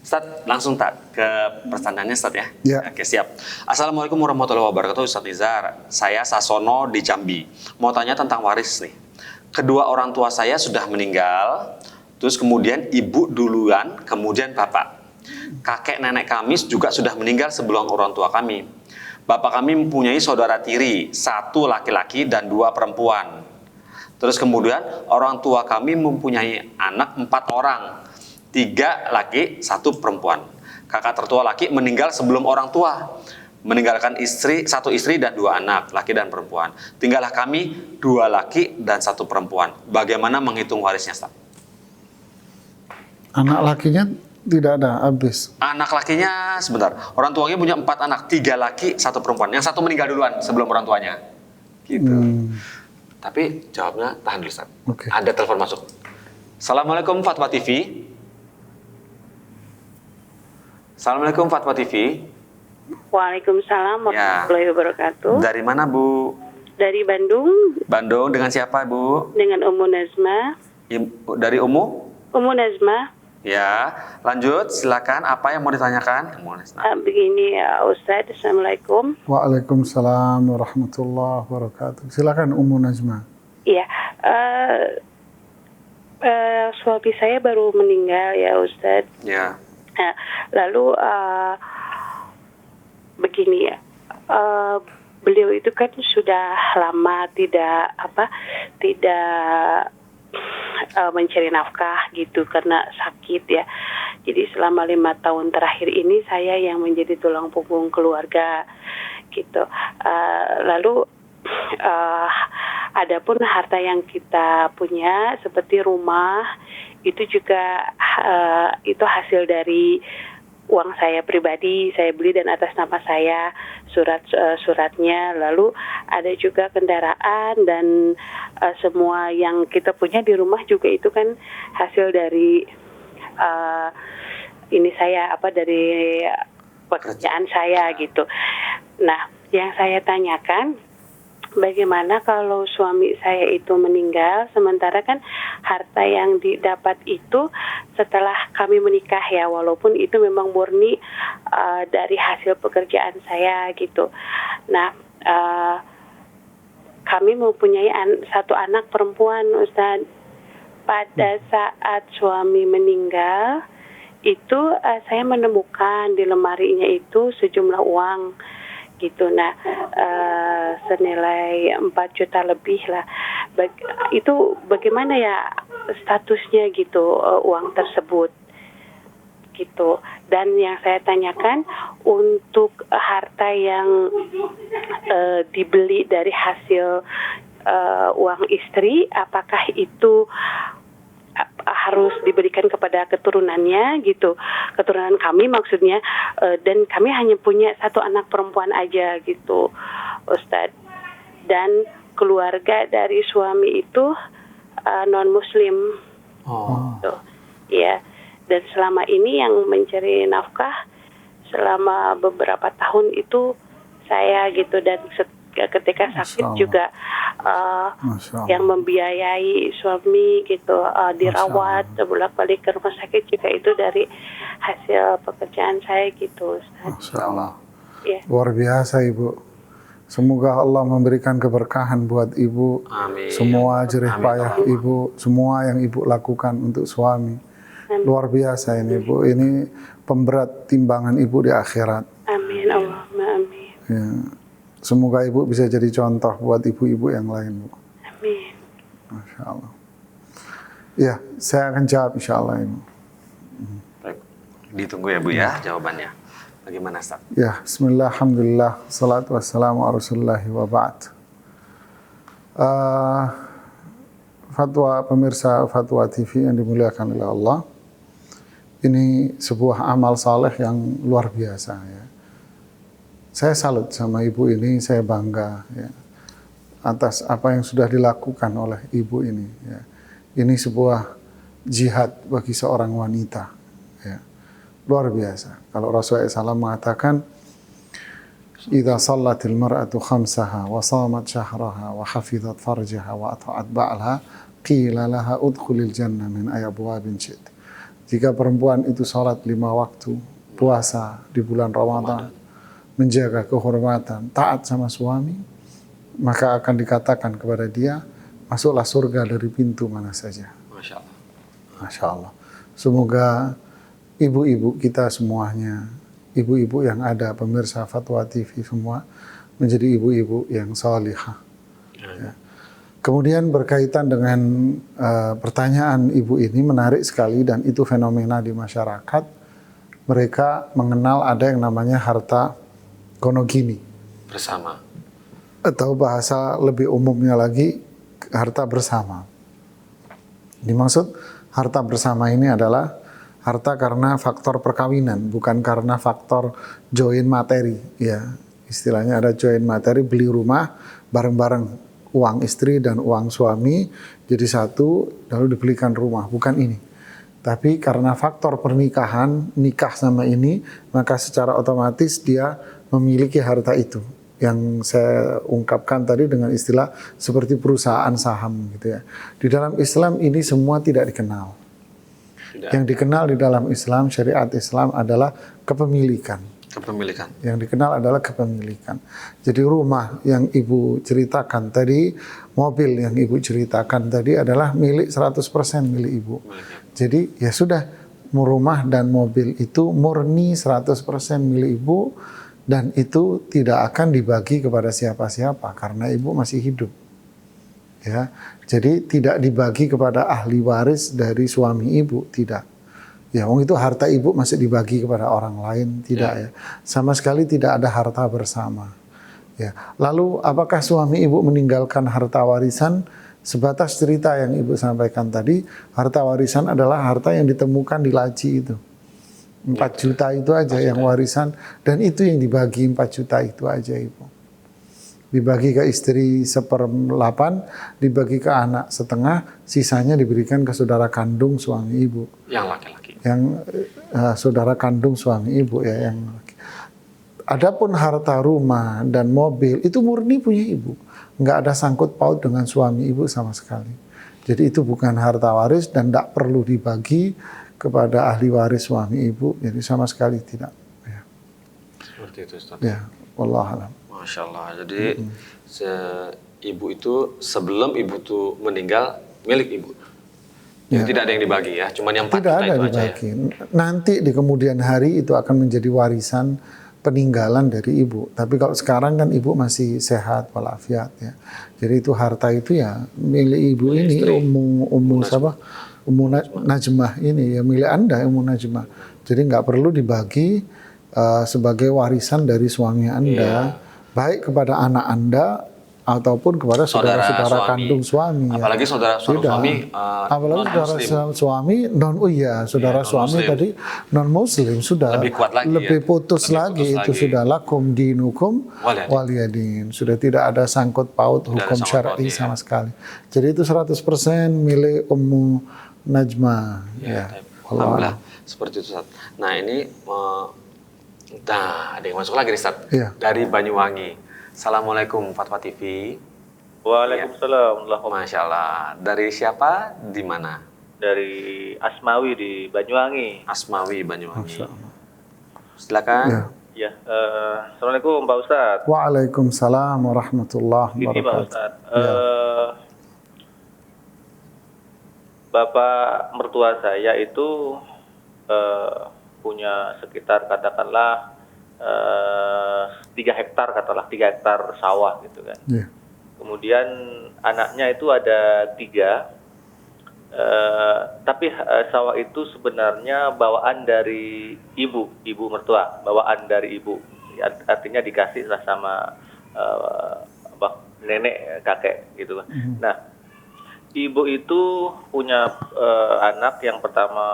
Ustaz, langsung ke pertanyaannya Ustaz ya? Ya. Oke, siap. Assalamualaikum warahmatullahi wabarakatuh, Ustaz Nizar. Saya Sasono di Jambi. Mau tanya tentang waris nih. Kedua orang tua saya sudah meninggal, terus kemudian ibu duluan, kemudian bapak. Kakek nenek kami juga sudah meninggal sebelum orang tua kami. Bapak kami mempunyai saudara tiri, 1 laki-laki dan 2 perempuan. Terus kemudian orang tua kami mempunyai anak 4 orang. 3 laki, 1 perempuan. Kakak tertua laki meninggal sebelum orang tua, meninggalkan 1 istri dan 2 anak, laki dan perempuan. Tinggallah kami 2 laki dan 1 perempuan. Bagaimana menghitung warisnya, Ustaz? Anak lakinya tidak ada, habis. Anak lakinya sebentar. Orang tuanya punya 4 anak, 3 laki, 1 perempuan. Yang 1 meninggal duluan sebelum orang tuanya. Gitu. Tapi jawabnya tahan dulu, Ustaz. Okay. Ada telepon masuk. Assalamualaikum Fatwa TV. Assalamualaikum Fatwa TV. Waalaikumsalam warahmatullahi wabarakatuh. Dari mana, Bu? Dari Bandung. Bandung, dengan siapa, Bu? Dengan Ummu Nazma. Dari Ummu? Ummu Nazma. Ya, lanjut. Silakan. Apa yang mau ditanyakan? Begini ya Ustadz. Assalamualaikum. Waalaikumsalam warahmatullahi wabarakatuh. Silakan Ummu Nazma. Iya. Suami saya baru meninggal ya Ustadz. Ya. Nah, lalu begini ya, beliau itu kan sudah lama tidak mencari nafkah gitu karena sakit ya. Jadi selama 5 tahun terakhir ini saya yang menjadi tulang punggung keluarga gitu. Lalu adapun harta yang kita punya seperti rumah itu juga itu hasil dari uang saya pribadi, saya beli dan atas nama saya, suratnya. Lalu ada juga kendaraan dan semua yang kita punya di rumah juga itu kan hasil dari dari pekerjaan saya gitu. Nah, yang saya tanyakan, bagaimana kalau suami saya itu meninggal, sementara kan harta yang didapat itu setelah kami menikah ya, walaupun itu memang murni dari hasil pekerjaan saya gitu. Nah, kami mempunyai 1 anak perempuan, Ustaz. Pada saat suami meninggal, itu saya menemukan di lemarinya itu sejumlah uang gitu. Nah, senilai 4 juta lebih lah. Itu bagaimana ya statusnya gitu, uang tersebut gitu. Dan yang saya tanyakan, untuk harta yang dibeli dari hasil uang istri, apakah itu harus diberikan kepada keturunannya gitu, keturunan kami maksudnya, dan kami hanya punya 1 anak perempuan aja gitu, Ustadz. Dan keluarga dari suami itu non Muslim, gitu. Ya. Dan selama ini yang mencari nafkah selama beberapa tahun itu saya gitu, dan ketika sakit juga yang membiayai suami gitu, dirawat bolak-balik ke rumah sakit juga itu dari hasil pekerjaan saya gitu, Ustaz. Masya Allah. Ya. Luar biasa Ibu. Semoga Allah memberikan keberkahan buat Ibu. Amin. Semua jerih payah Ibu, semua yang Ibu lakukan untuk suami. Amin. Luar biasa ini Ibu. Ini pemberat timbangan Ibu di akhirat. Amin. Allahumma amin. Ya. Semoga Ibu bisa jadi contoh buat ibu-ibu yang lain, Bu. Amin. Masya Allah. Ya, saya akan jawab insya Allah, Ibu. Baik. Ditunggu ya, Bu ya, jawabannya. Bagaimana, Ustaz? Ya, bismillah, alhamdulillah, salatu wassalamu ala rasulillahi wa ba'd. Fatwa pemirsa Fatwa TV yang dimuliakan oleh Allah. Ini sebuah amal saleh yang luar biasa ya. Saya salut sama ibu ini, saya bangga ya, atas apa yang sudah dilakukan oleh ibu ini. Ya. Ini sebuah jihad bagi seorang wanita. Ya. Luar biasa. Kalau Rasulullah SAW mengatakan, "Idza sallatil mar'atu khamsaha wa shamat syahraha wa hafizat farjaha wa ata'at ba'laha qila laha udkhulil jannah min ayyi abwabin syi'ti." Jika perempuan itu sholat 5 waktu, puasa di bulan Ramadan, menjaga kehormatan, taat sama suami, maka akan dikatakan kepada dia, masuklah surga dari pintu mana saja. Masya Allah. Masya Allah. Semoga ibu-ibu kita semuanya, ibu-ibu yang ada, pemirsa Fatwa TV semua, menjadi ibu-ibu yang salihah. Ya. Kemudian berkaitan dengan pertanyaan ibu ini menarik sekali dan itu fenomena di masyarakat. Mereka mengenal ada yang namanya harta gonogini. Bersama. Atau bahasa lebih umumnya lagi, harta bersama. Dimaksud harta bersama ini adalah harta karena faktor perkawinan, bukan karena faktor join materi. Ya, istilahnya ada join materi, beli rumah bareng-bareng, uang istri dan uang suami jadi satu, lalu dibelikan rumah. Bukan ini. Tapi karena faktor pernikahan, nikah sama ini, maka secara otomatis dia memiliki harta itu. Yang saya ungkapkan tadi dengan istilah seperti perusahaan saham gitu ya. Di dalam Islam ini semua tidak dikenal. Yang dikenal di dalam Islam, syariat Islam adalah kepemilikan. Kepemilikan. Yang dikenal adalah kepemilikan. Jadi rumah yang ibu ceritakan tadi, mobil yang ibu ceritakan tadi adalah milik 100% milik ibu. Jadi ya sudah, rumah dan mobil itu murni 100% milik ibu. Dan itu tidak akan dibagi kepada siapa-siapa karena ibu masih hidup. Ya, jadi tidak dibagi kepada ahli waris dari suami ibu, tidak. Ya, itu harta ibu masih dibagi kepada orang lain, tidak ya. Sama sekali tidak ada harta bersama. Ya. Lalu apakah suami ibu meninggalkan harta warisan? Sebatas cerita yang ibu sampaikan tadi, harta warisan adalah harta yang ditemukan di laci itu. 4 juta itu aja yang warisan, dan itu yang dibagi 4 juta itu aja ibu. Dibagi ke istri 1/8, dibagi ke anak setengah, sisanya diberikan ke saudara kandung suami ibu. Yang laki-laki. Yang saudara kandung suami ibu ya yang laki. Adapun harta rumah dan mobil itu murni punya ibu, nggak ada sangkut paut dengan suami ibu sama sekali. Jadi itu bukan harta waris dan tidak perlu dibagi kepada ahli waris suami ibu, jadi sama sekali tidak. Ya. Seperti itu, Ustaz. Ya, wallahualam. Masya Allah. Jadi ibu itu sebelum ibu tuh meninggal milik ibu. Jadi tidak ada yang dibagi ya, cuman yang 4 Tidak juta ada itu dibagi. aja ya. Nanti di kemudian hari itu akan menjadi warisan peninggalan dari ibu. Tapi kalau sekarang kan ibu masih sehat walafiat ya. Jadi itu harta itu ya milik ibu ini, Ummu siapa? Ummu Najmah ini ya milik Anda, Ummu Najmah. Jadi nggak perlu dibagi sebagai warisan dari suami Anda, baik kepada anak Anda ataupun kepada saudara-saudara kandung suami. Apalagi saudara suami, apalagi saudara suami saudara suami tadi non Muslim sudah lebih kuat lagi, lebih putus lagi itu sudah lakum dinukum waliyadin, sudah tidak ada sangkut paut hukum syar'i sama sekali. Jadi itu 100% milik Ummu Najmah. Ya. Alhamdulillah seperti itu, Ustaz. Nah ini, ada yang masuk lagi nih, Ustaz. Ya. Dari Banyuwangi. Assalamualaikum Fatwa TV. Waalaikumsalam. Masya Allah. Dari siapa? Di mana? Dari Asmawi di Banyuwangi. Asmawi Banyuwangi. Silakan. Ya. Assalamualaikum Pak Ustadz. Waalaikumsalam warahmatullahi wabarakatuh. Ini Pak Ustadz. Bapak mertua saya itu punya sekitar katakanlah 3 hektar katakanlah 3 hektar sawah gitu kan. Yeah. Kemudian anaknya itu ada 3, tapi sawah itu sebenarnya bawaan dari ibu mertua, bawaan dari ibu. Artinya dikasih lah sama nenek kakek gitu kan. Nah, ibu itu punya anak yang pertama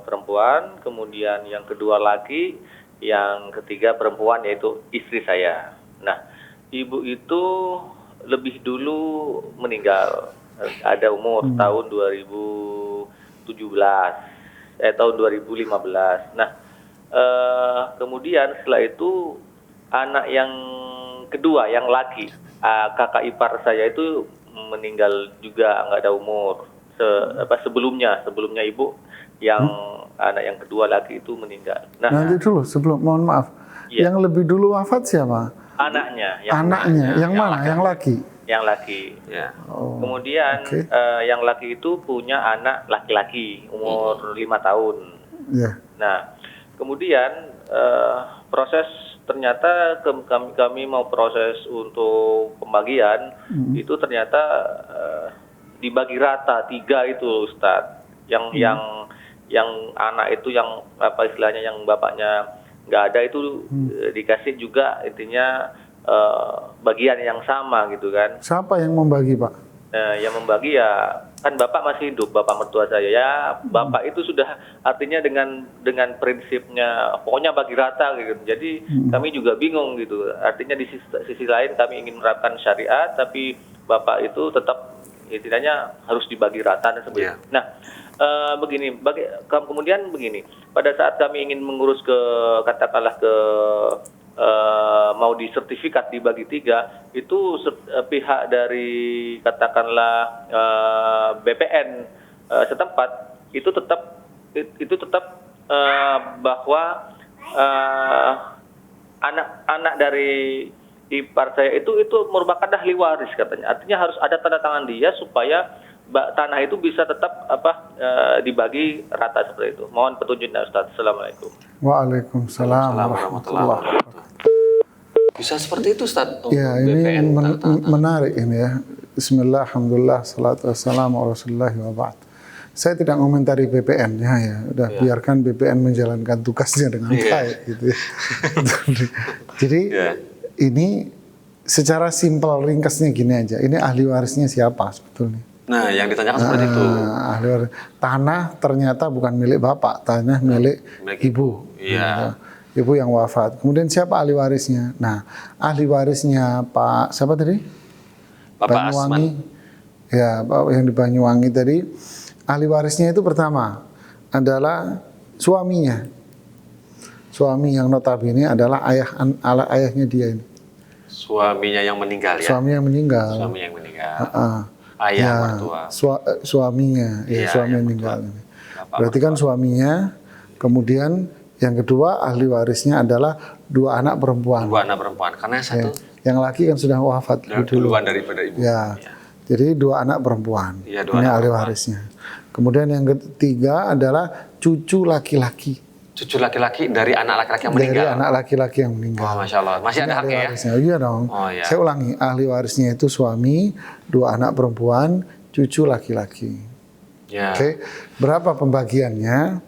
perempuan, kemudian yang kedua laki, yang ketiga perempuan yaitu istri saya. Nah, ibu itu lebih dulu meninggal, ada umur tahun 2017, tahun 2015. Nah, kemudian setelah itu anak yang kedua, yang laki, kakak ipar saya itu meninggal juga nggak ada umur. Sebelumnya ibu yang anak yang kedua laki itu meninggal. Nah, Nanti dulu sebelum, mohon maaf. Iya. Yang lebih dulu wafat siapa? anaknya Anaknya. Yang mana? Yang laki. yang laki. Ya. Oh. Kemudian Oke. yang laki itu punya anak laki-laki umur 5 tahun. Ya. Nah, kemudian proses ternyata kami mau proses untuk pembagian itu ternyata dibagi rata 3 itu, Ustadz. Yang anak itu yang apa istilahnya yang bapaknya nggak ada itu dikasih juga intinya bagian yang sama gitu kan. Siapa yang membagi, Pak? Yang membagi ya kan bapak masih hidup, bapak mertua saya ya, bapak itu sudah artinya dengan prinsipnya pokoknya bagi rata gitu. Jadi kami juga bingung gitu, artinya di sisi lain kami ingin menerapkan syariat tapi bapak itu tetap istilahnya harus dibagi rata dan sebagainya. Yeah. Nah begini, kemudian begini, pada saat kami ingin mengurus ke katakanlah ke mau disertifikat dibagi 3 itu pihak dari katakanlah BPN setempat itu tetap bahwa anak-anak dari ipar saya itu merupakan ahli waris katanya, artinya harus ada tanda tangan dia supaya tanah itu bisa tetap dibagi rata seperti itu. Mohon petunjuknya Ustaz. Assalamualaikum. Waalaikumsalam warahmatullahi wabarakatuh. Bisa seperti itu, Ustaz. Ya, ini menarik ini ya. Bismillah, alhamdulillah, salatu wassalamu ala rasulillah wa ba'd. Saya tidak komentari BPN-nya ya. Udah biarkan BPN menjalankan tugasnya dengan baik gitu ya. Jadi ini secara simpel ringkasnya gini aja. Ini ahli warisnya siapa sebetulnya? Nah, yang ditanyakan seperti itu. Ahli waris. Tanah ternyata bukan milik bapak, tanah milik ibu. Iya. Ibu yang wafat. Kemudian siapa ahli warisnya? Nah, ahli warisnya Pak siapa tadi? Bapak Banyuwangi. Ya, Pak yang di Banyuwangi tadi. Ahli warisnya itu pertama adalah suaminya. Suami yang notabene adalah ayahnya dia ini. Suaminya yang meninggal ya. Suami yang meninggal. Suami yang meninggal. Ya, Ayah mertua. suaminya, ya, suami yang meninggal. Berarti kan suaminya, kemudian yang kedua ahli warisnya adalah 2 anak perempuan. 2 anak perempuan, karena satu yang laki kan sudah wafat duluan daripada ibu. Ya, jadi 2 anak perempuan. Ya, ini ahli warisnya. Kemudian yang ketiga adalah cucu laki-laki. Cucu laki-laki dari anak laki-laki yang meninggal. Dari anak laki-laki yang meninggal. Wah, Masya Allah. Masih ada haknya ya? Warisnya. Iya dong. Oh, iya. Saya ulangi, ahli warisnya itu suami, 2 anak perempuan, cucu laki-laki. Ya. Oke, berapa pembagiannya?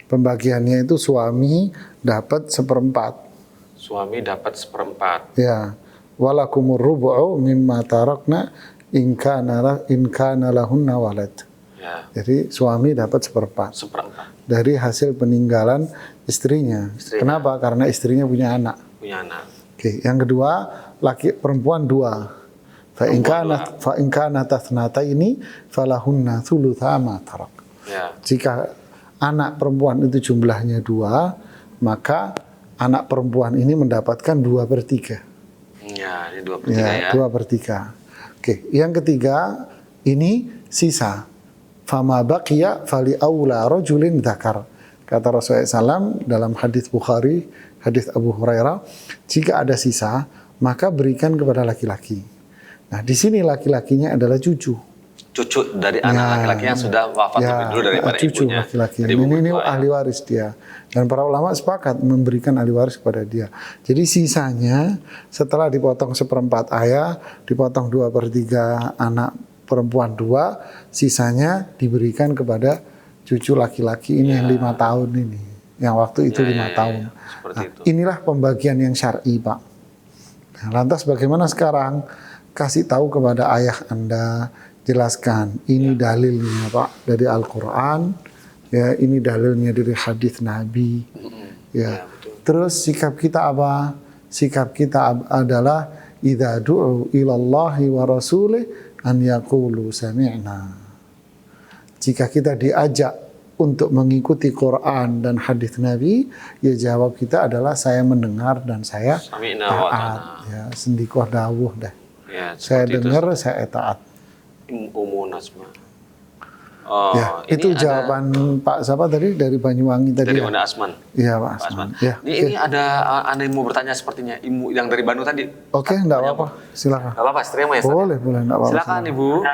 Pembagiannya itu suami dapat 1/4. Suami dapat 1/4. Ya, walakumur rubu'u mimma tarakna in kana lahunna walad. Ya. Jadi suami dapat 1/4 dari hasil peninggalan istrinya. Kenapa? Karena istrinya punya anak. Punya anak. Oke, yang kedua laki perempuan 2. Fa in kana tathnata ini falahunna thulutha ma tarak. Ya. Jika anak perempuan itu jumlahnya 2, maka anak perempuan ini mendapatkan 2/3. Ya, ini 2/3 ya. 2/3. Oke, yang ketiga ini sisa. Fama baqiya fali aula rajulin dzakar. Kata Rasulullah SAW dalam hadis Bukhari, hadis Abu Hurairah, jika ada sisa, maka berikan kepada laki-laki. Nah, di sini laki-lakinya adalah cucu. Cucu dari anak laki-laki yang sudah wafat lebih dulu daripada cucu ibunya. laki-laki. Dari ibu Ini mertua, ya. ahli waris dia. Dan para ulama sepakat memberikan ahli waris kepada dia. Jadi sisanya setelah dipotong 1/4 ayah, dipotong 2/3 anak perempuan 2, sisanya diberikan kepada cucu laki-laki ini yang 5 tahun ini. Yang waktu itu 5 tahun. Seperti itu. Inilah pembagian yang syar'i, Pak. Nah, lantas bagaimana sekarang? Kasih tahu kepada ayah Anda, jelaskan ini dalilnya Pak dari Al-Quran, ya ini dalilnya dari hadis Nabi, ya. Terus sikap kita apa? Sikap kita adalah idza du'u ilallahi wa rasulih an yaqulu sami'na. Jika kita diajak untuk mengikuti Quran dan hadis Nabi, ya jawab kita adalah saya mendengar dan saya taat. Ya, sendikoh dawuh dah. Ya, Saya dengar, saya taat. Umun asma. Oh, Ya, ini itu ada jawaban Pak siapa tadi dari Banyuwangi tadi. dari ya? mana Asman? Iya Pak Pak Asman. Asman. Ya, Ini ada Anda yang mau bertanya sepertinya Ibu yang dari Bandung tadi. Oke, enggak apa-apa. Silakan. Gak apa-apa, terima ya. Ustaz. Boleh, enggak apa-apa. Silakan Ibu.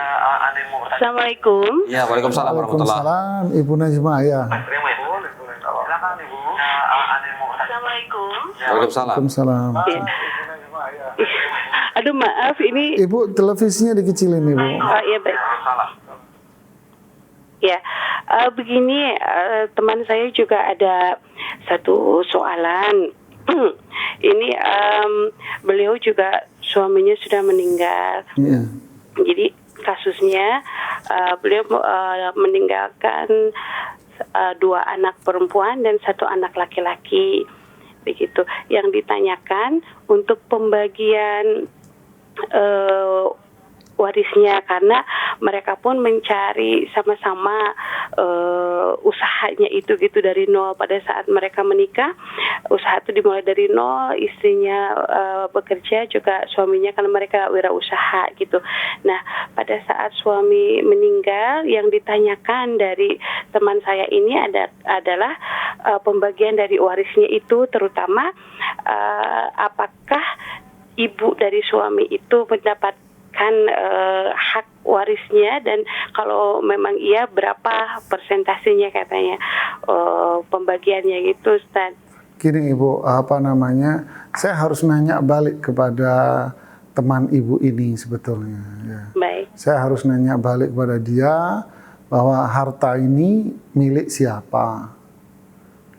Assalamualaikum. Ya, waalaikumsalam warahmatullahi. Waalaikumsalam, Ibu Najma ya. Assalamualaikum. Waalaikumsalam. Waalaikumsalam. Ya. Aduh maaf ini. Ibu televisinya dikecilin Ibu. Oh iya baik. Ya, begini teman saya juga ada satu soalan. Ini beliau juga suaminya sudah meninggal. Iya. Jadi kasusnya beliau meninggalkan 2 anak perempuan dan 1 anak laki-laki, begitu. Yang ditanyakan untuk pembagian warisnya, karena mereka pun mencari sama-sama usahanya itu gitu dari nol. Pada saat mereka menikah, usaha itu dimulai dari nol, istrinya bekerja juga, suaminya karena mereka wirausaha gitu. Nah, pada saat suami meninggal, yang ditanyakan dari teman saya ini adalah pembagian dari warisnya itu, terutama apakah ibu dari suami itu mendapatkan hak warisnya, dan kalau memang iya berapa persentasenya katanya pembagiannya gitu, Ustaz. Gini Ibu, saya harus nanya balik kepada teman Ibu ini sebetulnya. Ya. Baik. Saya harus nanya balik kepada dia bahwa harta ini milik siapa.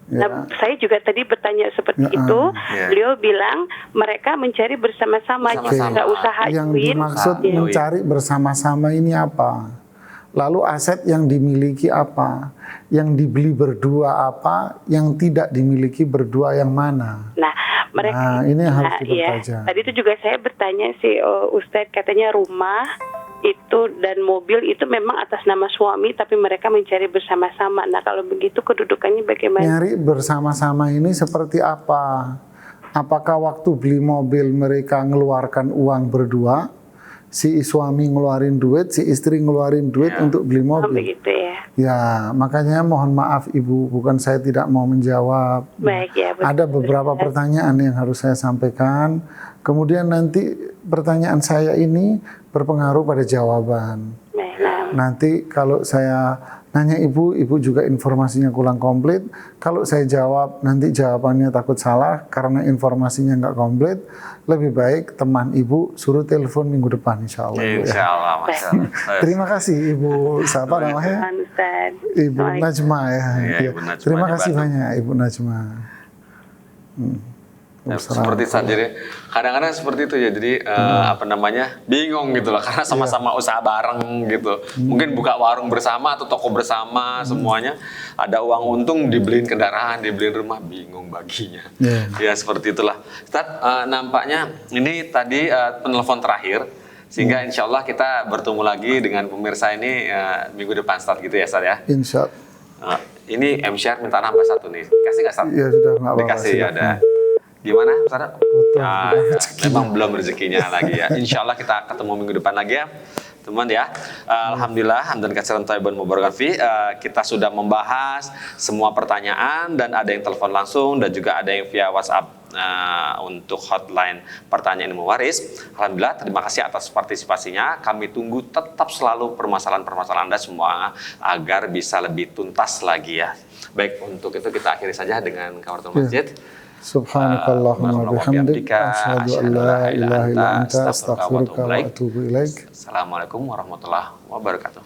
Ya. Nah, saya juga tadi bertanya seperti itu. Ya. Beliau bilang mereka mencari bersama-sama, Bersama-sama. juga usaha Yang Iwin. dimaksud Ya. mencari bersama-sama ini apa? Lalu aset yang dimiliki apa? Yang dibeli berdua apa? Yang tidak dimiliki berdua yang mana? Nah, mereka ini yang harus ya. dipertajam. Tadi itu juga saya bertanya sih, Ustadz, katanya rumah itu dan mobil itu memang atas nama suami, tapi mereka mencari bersama-sama. Nah, kalau begitu kedudukannya bagaimana? Nyari bersama-sama ini seperti apa? Apakah waktu beli mobil mereka ngeluarkan uang berdua? Si suami ngeluarin duit, si istri ngeluarin duit untuk beli Oh, mobil. begitu ya. Ya, makanya mohon maaf Ibu, bukan saya tidak mau menjawab. Baik ya. Betul. Ada beberapa pertanyaan yang harus saya sampaikan. Kemudian nanti pertanyaan saya ini berpengaruh pada jawaban. Baik, nah. Nanti kalau saya nanya Ibu juga informasinya kurang komplit. Kalau saya jawab, nanti jawabannya takut salah karena informasinya nggak komplit. Lebih baik teman Ibu suruh telepon minggu depan, insya Allah. Ibu, Insya ya. Allah, Masya Allah. Terima kasih Ibu, siapa namanya? Ustaz. Ibu Najma ya. Iya, Ya. Ibu Najma Terima di kasih Bandung. banyak Ibu Najma. Ya, seperti saat jadi kadang-kadang seperti itu ya, jadi bingung gitu lah karena sama-sama usaha bareng gitu. Mungkin buka warung bersama atau toko bersama, semuanya ada uang untung, dibeliin kendaraan, dibeliin rumah, bingung baginya. Ya seperti itulah. Ustaz, nampaknya ini tadi penelpon terakhir, sehingga insya Allah kita bertemu lagi dengan pemirsa ini minggu depan, Ustaz, gitu ya Ustaz ya. Insya Ini M-Share minta nambah 1 nih, kasih nggak Ustaz? Ya sudah, nggak apa-apa. Dikasih ya silakan. ada. Gimana, Ustaz? Ya, memang belum rezekinya lagi ya. Insya Allah kita ketemu minggu depan lagi ya, teman ya. Alhamdulillah, hamdan katsiran thayyiban mubarakan fi. Kita sudah membahas semua pertanyaan dan ada yang telepon langsung dan juga ada yang via WhatsApp untuk hotline pertanyaan ilmu waris. Alhamdulillah, terima kasih atas partisipasinya. Kami tunggu tetap selalu permasalahan-permasalahan Anda semua agar bisa lebih tuntas lagi ya. Baik, untuk itu kita akhiri saja dengan kafaratul masjid. Subhanakallahumma bihamdika asyhadu an la ilaha illa anta astaghfiruka wa atubu ilaik. Assalamualaikum warahmatullahi wabarakatuh.